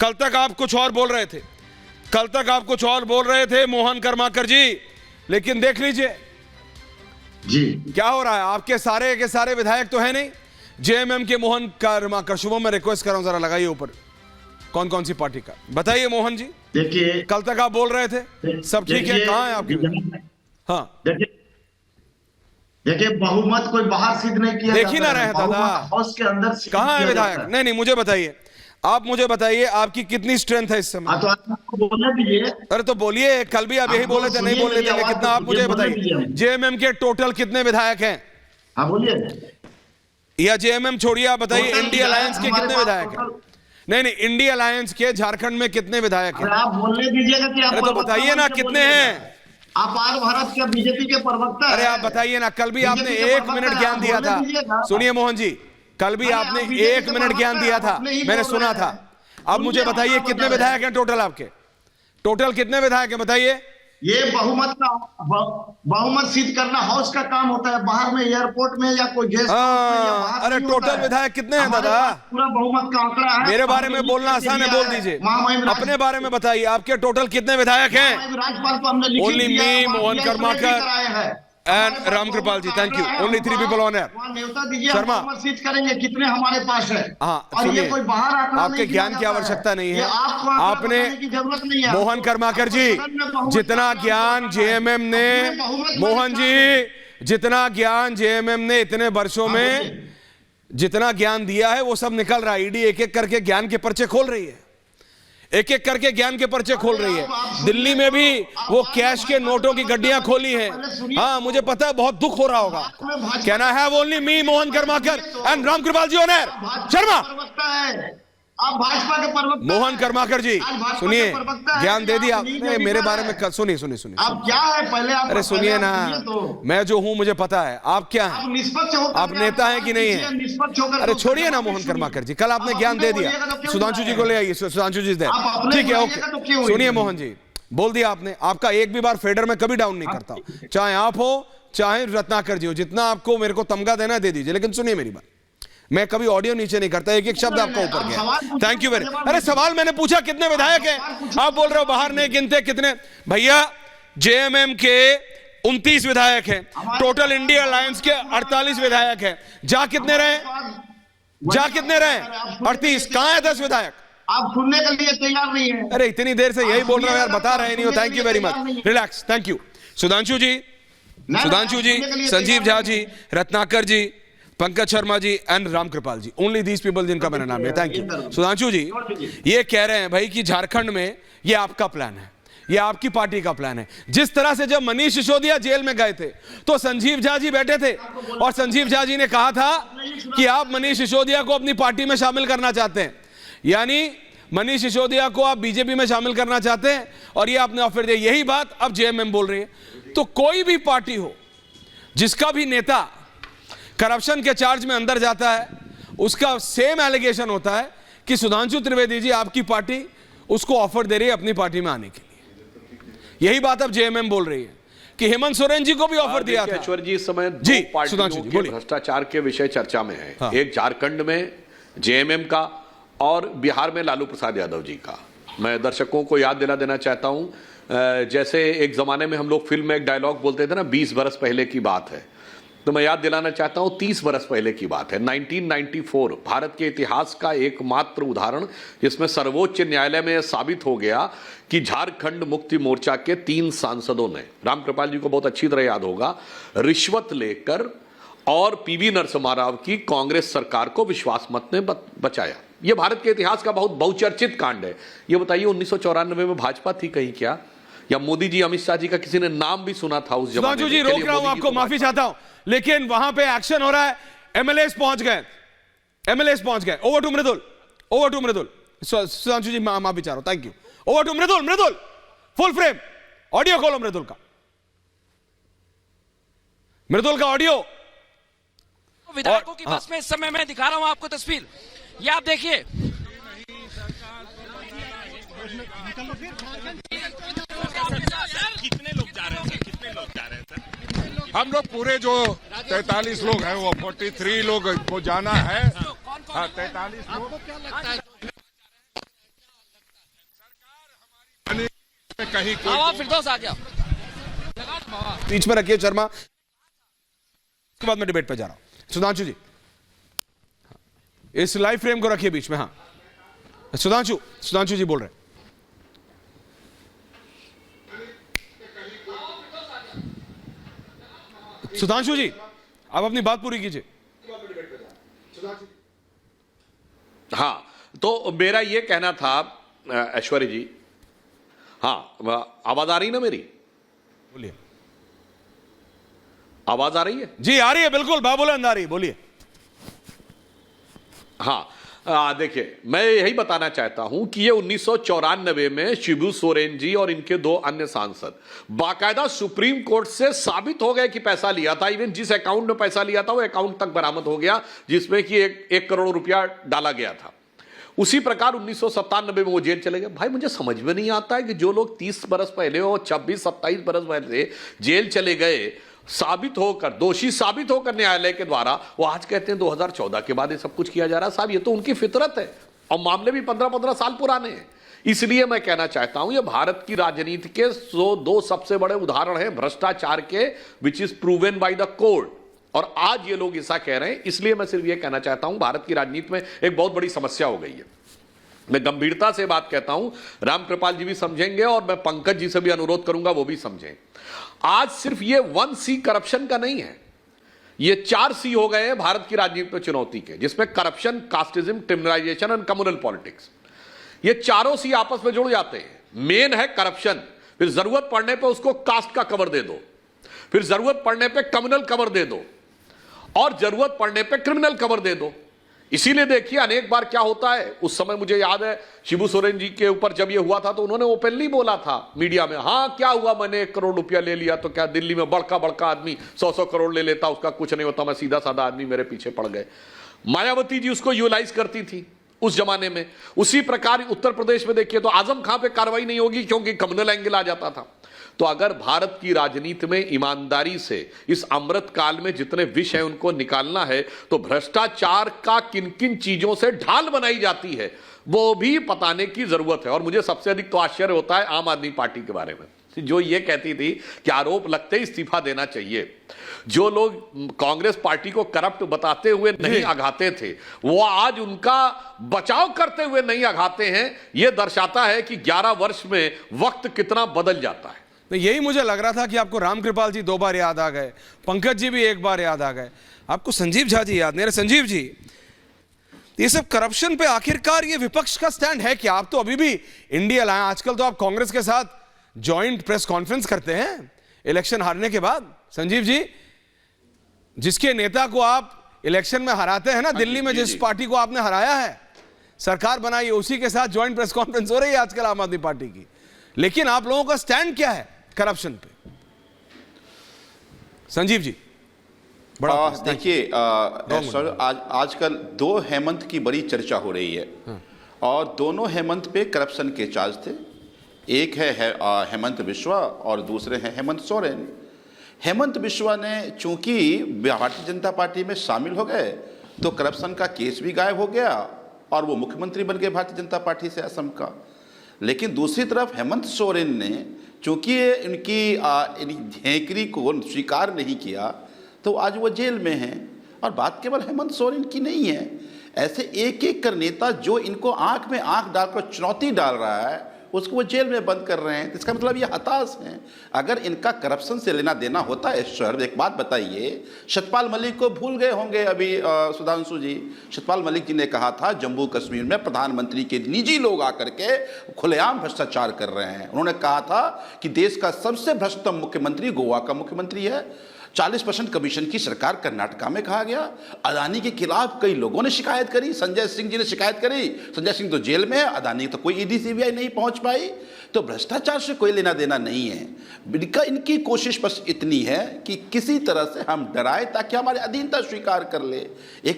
कल तक आप कुछ और बोल रहे थे, कल तक आप कुछ और बोल रहे थे मोहन कर्माकर जी, लेकिन देख लीजिए जी क्या हो रहा है। आपके सारे के सारे विधायक तो है नहीं, जेएमएम के मोहन कर्माकर। शुभम मैं रिक्वेस्ट कर रहा हूं जरा लगाइए ऊपर कौन कौन सी पार्टी का, बताइए मोहन जी। देखिए, कल तक आप बोल रहे थे सब ठीक है, कहां है आपके? हाँ देखिए बहुमत कोई बाहर सिद्ध नहीं किया, देख ही ना रहे दादा, हाउस के अंदर सिद्ध कहां है किया विधायक? जाता है। नहीं नहीं मुझे बताइए, आप मुझे बताइए आपकी कितनी स्ट्रेंथ है इस समय। तो आपको बोलने दीजिए। अरे तो बोलिए, कल भी आप यही बोले थे नहीं बोलने देंगे, कितना आप मुझे बताइए। जेएमएम के टोटल कितने विधायक हैं? हाँ बोलिए। या जेएमएम छोड़िए, आप बताइए इंडिया अलायंस के कितने विधायक हैं? नहीं नहीं, इंडिया अलायंस के झारखंड में कितने विधायक हैं? आप बोलने दीजिएगा कि आप अरे तो बताइए ना कितने हैं? आप आर भारत के बीजेपी के प्रवक्ता अरे आप बताइए ना, कल भी आपने 1 मिनट ज्ञान दिया था। सुनिए मोहन जी, कल भी आपने 1 मिनट ज्ञान दिया था, मैंने सुना था। अब मुझे बताइए कितने विधायक हैं टोटल आपके? टोटल कितने विधायक हैं बताइए? ये बहुमत सिद्ध करना हाउस का काम होता है, बाहर में एयरपोर्ट में या कोई गेस्ट हाउस में। अरे टोटल विधायक कितने हैं दादा? पूरा बहुमत का आंकड़ा है। मेरे बारे में बोलना आसान है, बोल दीजिए। अपने बारे में बताइए, आपके टोटल कितने विधायक हैं? राज्यपाल को हमने लिखित only me, Mohan Karmakar and Ramkripal ji, thank you. Only 3 people on air. Sharma सिद्ध करेंगे कितने हमारे पास है। हाँ और ये सुनिए, कोई बाहर आपके ज्ञान की आवश्यकता नहीं है। आपने जरूरत नहीं है। मोहन कर्माकर जी, जितना ज्ञान जेएमएम ने, मोहन जी जितना ज्ञान जेएमएम ने इतने वर्षों में जितना ज्ञान दिया है वो सब निकल रहा है। ईडी एक एक करके ज्ञान के पर्चे खोल रही है, एक एक करके ज्ञान के पर्चे खोल रही है। दिल्ली में भी वो कैश के नोटों की गड्डियां खोली हैं। हाँ मुझे पता है, बहुत दुख हो रहा होगा। कहना है only me, Mohan Karmakar and Ramkripal ji on air. Sharma आप भाजपा के प्रवक्ता मोहन कर्माकर जी सुनिए, ज्ञान दे दिया आपने मेरे बारे में। सुनिए सुनिए सुनिए, आप क्या है पहले आप, अरे सुनिए ना, मैं जो हूं मुझे पता है। आप क्या हैं? निष्पक्ष होकर आप नेता हैं कि नहीं है? निष्पक्ष होकर। अरे छोड़िए ना मोहन कर्माकर जी, कल आपने ज्ञान दे दिया। सुधांशु जी को ले आइए, सुधांशु जी दे, ठीक है ओके। सुनिए मोहन जी, बोल दिया आपने, आपका एक भी बार फेडर में कभी डाउन नहीं करता, चाहे आप हो चाहे रत्नाकर जी हो। जितना आपको मेरे को तमगा देना दे दीजिए, लेकिन सुनिए मेरी बात, मैं कभी ऑडियो नीचे नहीं करता, एक एक शब्द आपका ऊपर गया। Thank you very. अरे सवाल मैंने पूछा कितने विधायक हैं, आप बोल रहे हो बाहर नहीं गिनते कितने। भैया जेएमएम के 29 विधायक हैं, टोटल इंडिया अलायंस के 48 विधायक हैं। जा कितने रहे? जा कितने रहे? 38। कहां है 10 विधायक? आप सुनने के लिए तैयार नहीं है। अरे इतनी देर से यही बोल रहा हूं यार, बता रहे नहीं हो। Thank you very much, relax, thank you. Sudhanshu ji, Sudhanshu ji, Sanjeev Jha ji, Ratnakar ji, Pankaj Sharma ji and Ramkripal ji, only these people जिनका मेरा नाम है। Thank you. सुधांशु जी ये कह रहे हैं भाई कि झारखंड में ये आपका प्लान है, ये आपकी पार्टी का प्लान है। जिस तरह से जब मनीष सिसोदिया जेल में गए थे तो संजीव झा जी बैठे थे और संजीव झा जी ने कहा था कि आप मनीष सिसोदिया को अपनी पार्टी में शामिल करना चाहते हैं, यानी मनीष सिसोदिया को आप बीजेपी में शामिल करना चाहते हैं, और ये आपने ऑफर दिया। यही बात अब जेएमएम बोल रही है। तो कोई भी पार्टी हो जिसका भी नेता करप्शन के चार्ज में अंदर जाता है, उसका सेम एलिगेशन होता है कि सुधांशु त्रिवेदी जी आपकी पार्टी उसको ऑफर दे रही है अपनी पार्टी में आने के लिए। यही बात अब जेएमएम बोल रही है कि हेमंत सोरेन जी को भी ऑफर दिया था। ऐश्वर्य जी इस समय जी, दो पार्टियों के भ्रष्टाचार के विषय चर्चा में है। हाँ। एक झारखंड में जेएमएम का और बिहार में लालू प्रसाद यादव जी का। मैं दर्शकों को याद दिला देना चाहता हूं, जैसे एक जमाने में हम लोग फिल्म में एक डायलॉग बोलते थे ना, 20 बरस पहले की बात है, तो मैं याद दिलाना चाहता हूं 30 बरस पहले की बात है। 1994 भारत के इतिहास का एकमात्र उदाहरण जिसमें सर्वोच्च न्यायालय में यह साबित हो गया कि झारखंड मुक्ति मोर्चा के 3 सांसदों ने, रामकृपाल जी को बहुत अच्छी तरह याद होगा, रिश्वत लेकर और पीवी नरसिम्हा राव की कांग्रेस सरकार को विश्वास मत ने बचाया। यह भारत के इतिहास का बहुत बहुचर्चित कांड है। यह बताइए 1994 में भाजपा थी कहीं क्या, या मोदी जी अमित शाह जी का किसी ने नाम भी सुना था उस जमाने में? जी रोक रहा हूं आपको, माफी चाहता हूं, लेकिन वहां पे एक्शन हो रहा है। एमएलएस पहुंच गए, एमएलएस पहुंच गए। Over to Mridul, over to Mridul. Sudhanshu ji माफी चाह रहा हूं, thank you. Over to Mridul, Mridul full frame audio खोलो, मृदुल का, मृदुल का ऑडियो। विधायकों की बस में इस समय मैं दिखा रहा हूं आपको तस्वीर, ये आप देखिए। कितने लोग जा रहे हैं? कितने लोग जा रहे हैं सर? हम लोग पूरे जो 43 लोग हैं वो 43 लोग को जाना है। हाँ 43 लोग। कहीं कोई आवाज फिरदौस आ गया। बीच में रखिए शर्मा, उसके बाद मैं डिबेट पे जा रहा हूं। सुधांशु जी, इस लाइव फ्रेम को रखिए बीच में। हाँ, सुधांशु जी बोल रहे हैं। सुधांशु जी, आप अपनी बात पूरी कीजिए। हाँ, तो मेरा ये कहना था ऐश्वर्य जी, हाँ आवाज आ रही ना मेरी? बोलिए। आवाज आ रही है? जी आ रही है, बिल्कुल बाबूलाल आ रही है, बोलिए। हाँ, देखिए मैं यही बताना चाहता हूं कि ये 1994 में शिबू सोरेन जी और इनके दो अन्य सांसद बाकायदा सुप्रीम कोर्ट से साबित हो गए कि पैसा लिया था। इवन जिस अकाउंट में पैसा लिया था वो अकाउंट तक बरामद हो गया जिसमें कि 1 करोड़ रुपया डाला गया था। उसी प्रकार 1997 में वो जेल चले गए। भाई मुझे समझ में नहीं आता है कि जो लोग 30 बरस पहले और 26-27 बरस पहले जेल चले गए, साबित होकर, दोषी साबित होकर न्यायालय के द्वारा, वो आज कहते हैं 2014 के बाद ये सब कुछ किया जा रहा है। साहब ये तो उनकी फितरत है और मामले भी 15-15 साल पुराने हैं। इसलिए मैं कहना चाहता हूं ये भारत की राजनीति के 2 सबसे बड़े उदाहरण हैं भ्रष्टाचार के, which is proven by the court. और आज ये लोग ऐसा कह रहे हैं। इसलिए मैं सिर्फ ये कहना चाहता हूं भारत की राजनीति में एक बहुत बड़ी समस्या हो गई है। मैं गंभीरता से बात कहता हूं, रामकृपाल जी भी समझेंगे और मैं पंकज जी से भी अनुरोध करूंगा वो भी समझें। आज सिर्फ ये 1C करप्शन का नहीं है, ये 4C हो गए हैं भारत की राजनीति में चुनौती के, जिसमें corruption, casteism, criminalisation and communal politics, ये चारों C आपस में जुड़ जाते हैं। मेन है करप्शन, फिर जरूरत पड़ने पे उसको कास्ट का कवर दे दो, फिर जरूरत पड़ने पे कम्युनल कवर दे दो और जरूरत पड़ने पे क्रिमिनल कवर दे दो। इसीलिए देखिए अनेक बार क्या होता है, उस समय मुझे याद है शिबू सोरेन जी के ऊपर जब ये हुआ था तो उन्होंने ओपनली बोला था मीडिया में, हाँ क्या हुआ, मैंने 1 करोड़ रुपया ले लिया तो क्या दिल्ली में बड़का आदमी 100 करोड़ ले लेता, उसका कुछ नहीं होता, मैं सीधा साधा आदमी, मेरे पीछे पड़ गए। मायावती जी उसको यूटिलाइज करती थी उस जमाने में। उसी प्रकार उत्तर प्रदेश में देखिए तो आजम खां पे कार्रवाई नहीं होगी क्योंकि कम्युनल एंगल आ जाता था। तो अगर भारत की राजनीति में ईमानदारी से इस अमृत काल में जितने विष हैं उनको निकालना है तो भ्रष्टाचार का किन किन चीजों से ढाल बनाई जाती है वो भी बताने की जरूरत है। और मुझे सबसे अधिक तो आश्चर्य होता है आम आदमी पार्टी के बारे में, जो ये कहती थी कि आरोप लगते ही इस्तीफा देना चाहिए। जो लोग कांग्रेस पार्टी को करप्ट बताते हुए नहीं आघाते थे वो आज उनका बचाव करते हुए नहीं आघाते हैं। यह दर्शाता है कि 11 वर्ष में वक्त कितना बदल जाता है। तो यही मुझे लग रहा था कि आपको रामकृपाल जी 2 बार याद आ गए, पंकज जी भी 1 बार याद आ गए, आपको संजीव झा जी याद नहीं। अरे संजीव जी, ये सब करप्शन पे आखिरकार ये विपक्ष का स्टैंड है क्या? आप तो अभी भी इंडिया लाए, आजकल तो आप कांग्रेस के साथ जॉइंट प्रेस कॉन्फ्रेंस करते हैं इलेक्शन हारने के बाद। संजीव जी, जिसके नेता को आप इलेक्शन में हराते हैं ना, दिल्ली में जिस पार्टी को आपने हराया है, सरकार बनाई है, उसी के साथ जॉइंट प्रेस कॉन्फ्रेंस हो रही है आजकल आम आदमी पार्टी की। लेकिन आप लोगों का स्टैंड क्या है करप्शन पे? संजीव जी बड़ा देखिए सर, आजकल 2 हेमंत की बड़ी चर्चा हो रही है। और दोनों हेमंत पे करप्शन के चार्ज थे। एक है हेमंत बिश्वा और दूसरे हैं हेमंत सोरेन। हेमंत बिश्वा ने चूंकि भारतीय जनता पार्टी में शामिल हो गए तो करप्शन का केस भी गायब हो गया और वो मुख्यमंत्री बन गए भारतीय जनता पार्टी से असम का। लेकिन दूसरी तरफ हेमंत सोरेन ने चूंकि इनकी हेकरी को स्वीकार नहीं किया तो आज वो जेल में हैं। और बात केवल हेमंत सोरेन की नहीं है, ऐसे एक एक कर नेता जो इनको आंख में आंख डालकर चुनौती डाल रहा है उसको वो जेल में बंद कर रहे हैं। इसका मतलब ये हताश हैं। अगर इनका करप्शन से लेना देना होता है सर, एक बात बताइए, सतपाल मलिक को भूल गए होंगे अभी सुधांशु जी। सतपाल मलिक जी ने कहा था जम्मू कश्मीर में प्रधानमंत्री के निजी लोग आकर के खुलेआम भ्रष्टाचार कर रहे हैं। उन्होंने कहा था कि देश का सबसे भ्रष्टतम मुख्यमंत्री गोवा का मुख्यमंत्री है। 40% कमीशन की सरकार कर्नाटका में कहा गया। अदानी के खिलाफ कई लोगों ने शिकायत करी, संजय सिंह जी ने शिकायत करी, संजय सिंह तो जेल में है, अदानी तो कोई ईडी सीबीआई नहीं पहुंच पाई। तो भ्रष्टाचार से कोई लेना देना नहीं है। इनकी कोशिश बस इतनी है कि किसी तरह से हम डराए ताकि हमारी अधीनता स्वीकार कर ले। एक